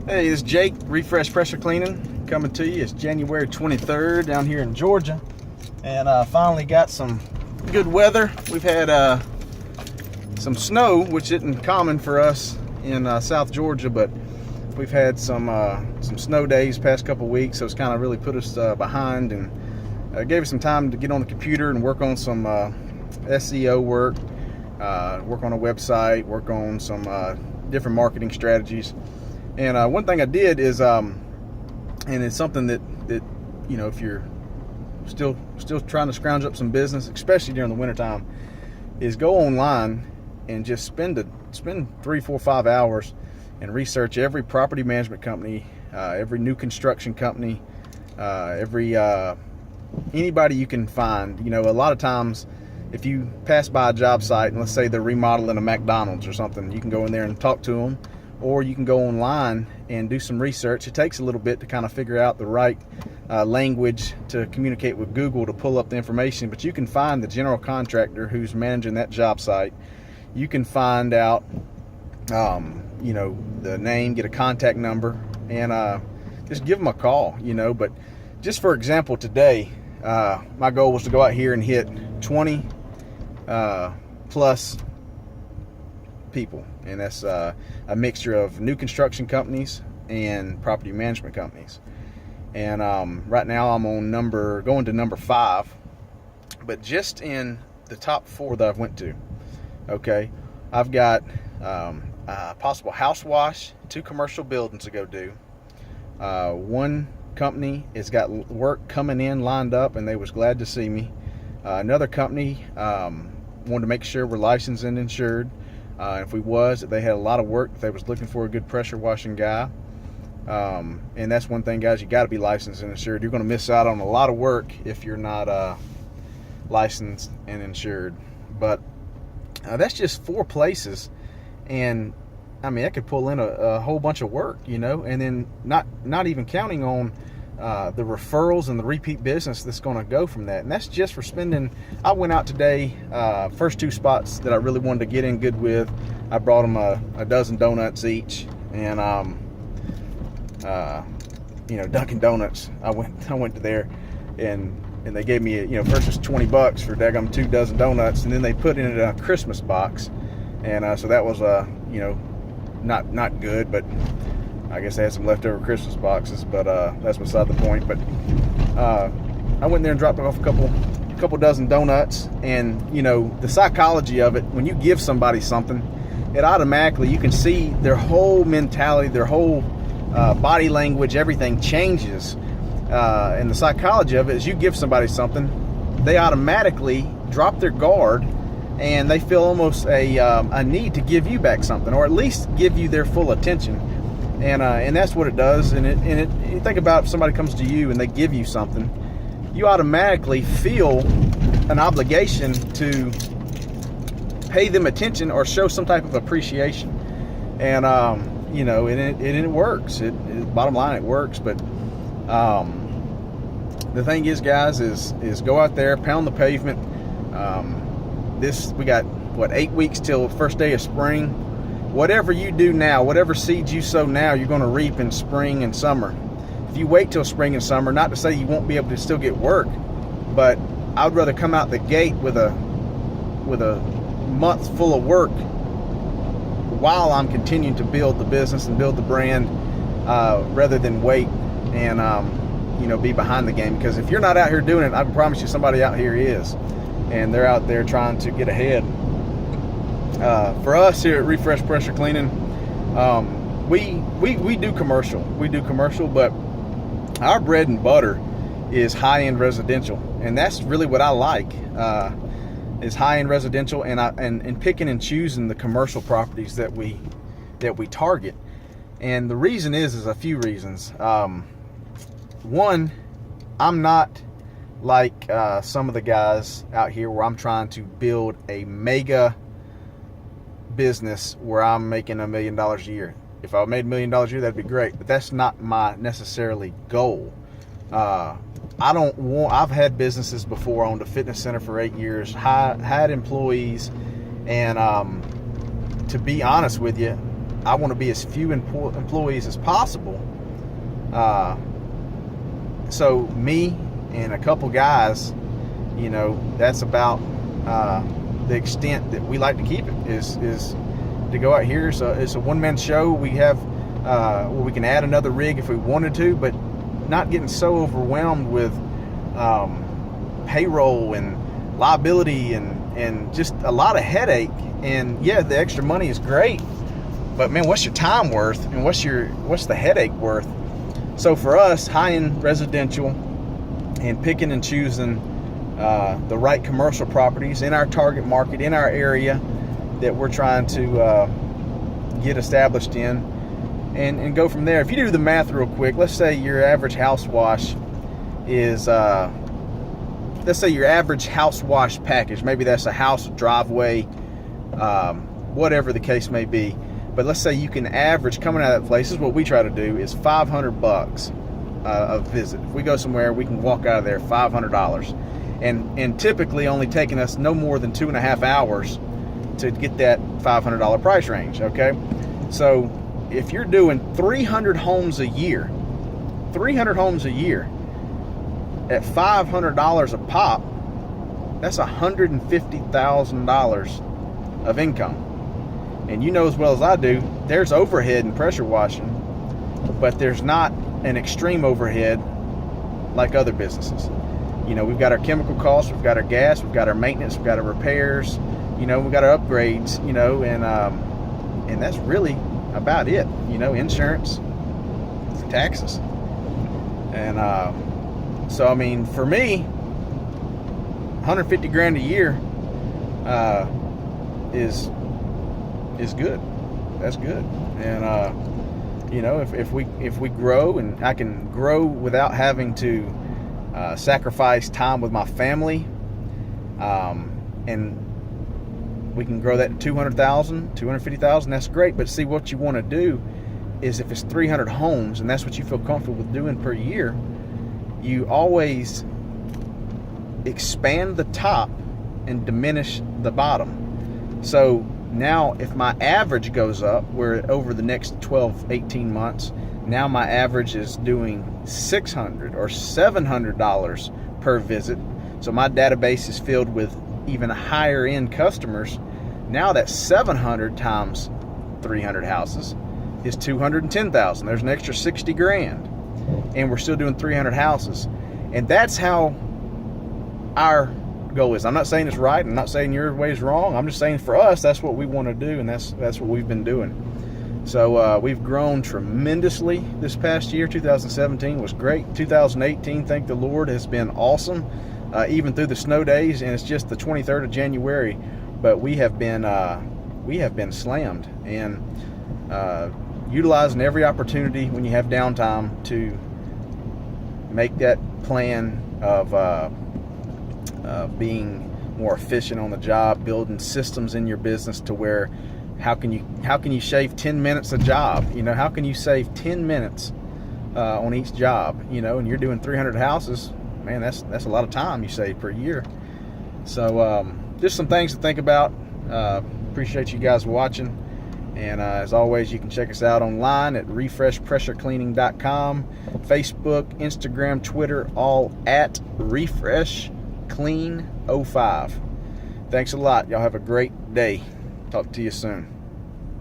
Hey, it's Jake, Refresh Pressure Cleaning, coming to you. It's January 23rd down here in Georgia, and finally got some good weather. We've had some snow, which isn't common for us in South Georgia, but we've had some snow days past couple weeks, so it's kind of really put us behind, and gave us some time to get on the computer and work on some SEO work, work on a website, work on some different marketing strategies. And one thing I did is, and it's something that you know, if you're still trying to scrounge up some business, especially during the wintertime, is go online and just spend 3, 4, 5 hours and research every property management company, every new construction company, every anybody you can find. You know, a lot of times if you pass by a job site and let's say they're remodeling a McDonald's or something, you can go in there and talk to them. Or you can go online and do some research. It takes a little bit to kind of figure out the right language to communicate with Google to pull up the information, but you can find the general contractor who's managing that job site. You can find out, you know, the name, get a contact number, and just give them a call, you know. But just for example, today, my goal was to go out here and hit 20 plus people, and that's a mixture of new construction companies and property management companies. And right now I'm on going to number 5, but just in the top 4 that I've went to, okay, I've got possible house wash, 2 commercial buildings to go do. One company has got work coming in lined up, and they was glad to see me. Another company wanted to make sure we're licensed and insured. If we was, they had a lot of work. They was looking for a good pressure washing guy. And that's one thing, guys, you got to be licensed and insured. You're going to miss out on a lot of work if you're not licensed and insured. But that's just 4 places, and I mean, I could pull in a whole bunch of work, you know, and then not even counting on the referrals and the repeat business that's going to go from that. And that's just for spending. I went out today, first 2 spots that I really wanted to get in good with, I brought them a dozen donuts each, and you know, Dunkin' Donuts, I went to there, and they gave me, you know, first was $20 for daggum 2 dozen donuts, and then they put in a Christmas box, and so that was you know, not good, but I guess they had some leftover Christmas boxes, but that's beside the point. But I went there and dropped off a couple dozen donuts, and you know, the psychology of it, when you give somebody something, it automatically, you can see their whole mentality, their whole body language, everything changes. And the psychology of it is, you give somebody something, they automatically drop their guard, and they feel almost a need to give you back something, or at least give you their full attention. And that's what it does. And you think about if somebody comes to you and they give you something, you automatically feel an obligation to pay them attention or show some type of appreciation. And you know, and it works. Bottom line, it works. But the thing is, guys, is go out there, pound the pavement. We got what, 8 weeks till first day of spring. Whatever you do now, whatever seeds you sow now, you're going to reap in spring and summer. If you wait till spring and summer, not to say you won't be able to still get work, but I would rather come out the gate with a month full of work while I'm continuing to build the business and build the brand, rather than wait and you know, be behind the game. Because if you're not out here doing it, I can promise you somebody out here is, and they're out there trying to get ahead. For us here at Refresh Pressure Cleaning, we do commercial. We do commercial, but our bread and butter is high-end residential, and that's really what I like. Is high-end residential, and picking and choosing the commercial properties that we target. And the reason is a few reasons. One, I'm not like some of the guys out here where I'm trying to build a mega business where I'm making $1 million a year. If I made $1 million a year, that'd be great, but that's not my necessarily goal. I've had businesses before. I owned a fitness center for 8 years, had employees, and to be honest with you, I want to be as few employees as possible. So me and a couple guys, you know, that's about the extent that we like to keep it, is to go out here. So it's a one-man show. We have where we can add another rig if we wanted to, but not getting so overwhelmed with payroll and liability and just a lot of headache. And yeah, the extra money is great, but man, what's your time worth, and what's the headache worth? So for us, high-end residential and picking and choosing the right commercial properties in our target market, in our area that we're trying to get established in, and go from there. If you do the math real quick, let's say your average house wash is let's say your average house wash package, maybe that's a house, driveway, whatever the case may be, but let's say you can average coming out of that place, this is what we try to do, is $500 a visit. If we go somewhere, we can walk out of there $500, and typically only taking us no more than 2.5 hours to get that $500 price range. Okay, so if you're doing 300 homes a year at $500 a pop, that's $150,000 of income. And you know as well as I do, there's overhead in pressure washing, but there's not an extreme overhead like other businesses. You know, we've got our chemical costs, we've got our gas, we've got our maintenance, we've got our repairs, you know, we've got our upgrades, you know, and that's really about it. You know, insurance, taxes. And so I mean, for me, 150 grand a year is good. That's good. And you know, if we grow, and I can grow without having to sacrifice time with my family, and we can grow that to 200,000, 250,000, that's great. But see, what you want to do is, if it's 300 homes and that's what you feel comfortable with doing per year, you always expand the top and diminish the bottom. So now if my average goes up, where over the next 12, 18 months, now my average is doing $600 or $700 per visit. So my database is filled with even higher end customers. Now that 700 times 300 houses is 210,000. There's an extra 60 grand, and we're still doing 300 houses. And that's how our goal is. I'm not saying it's right. I'm not saying your way is wrong. I'm just saying for us, that's what we want to do, and that's what we've been doing. So we've grown tremendously this past year. 2017 was great. 2018, thank the Lord, has been awesome, even through the snow days, and it's just the 23rd of January. But we have been slammed, and utilizing every opportunity when you have downtime to make that plan of being more efficient on the job, building systems in your business to where how can you shave 10 minutes a job? You know, how can you save 10 minutes on each job? You know, and you're doing 300 houses, man, that's a lot of time you save per year. So just some things to think about. Appreciate you guys watching. And as always, you can check us out online at refreshpressurecleaning.com, Facebook, Instagram, Twitter, all at refreshclean05. Thanks a lot. Y'all have a great day. Talk to you soon.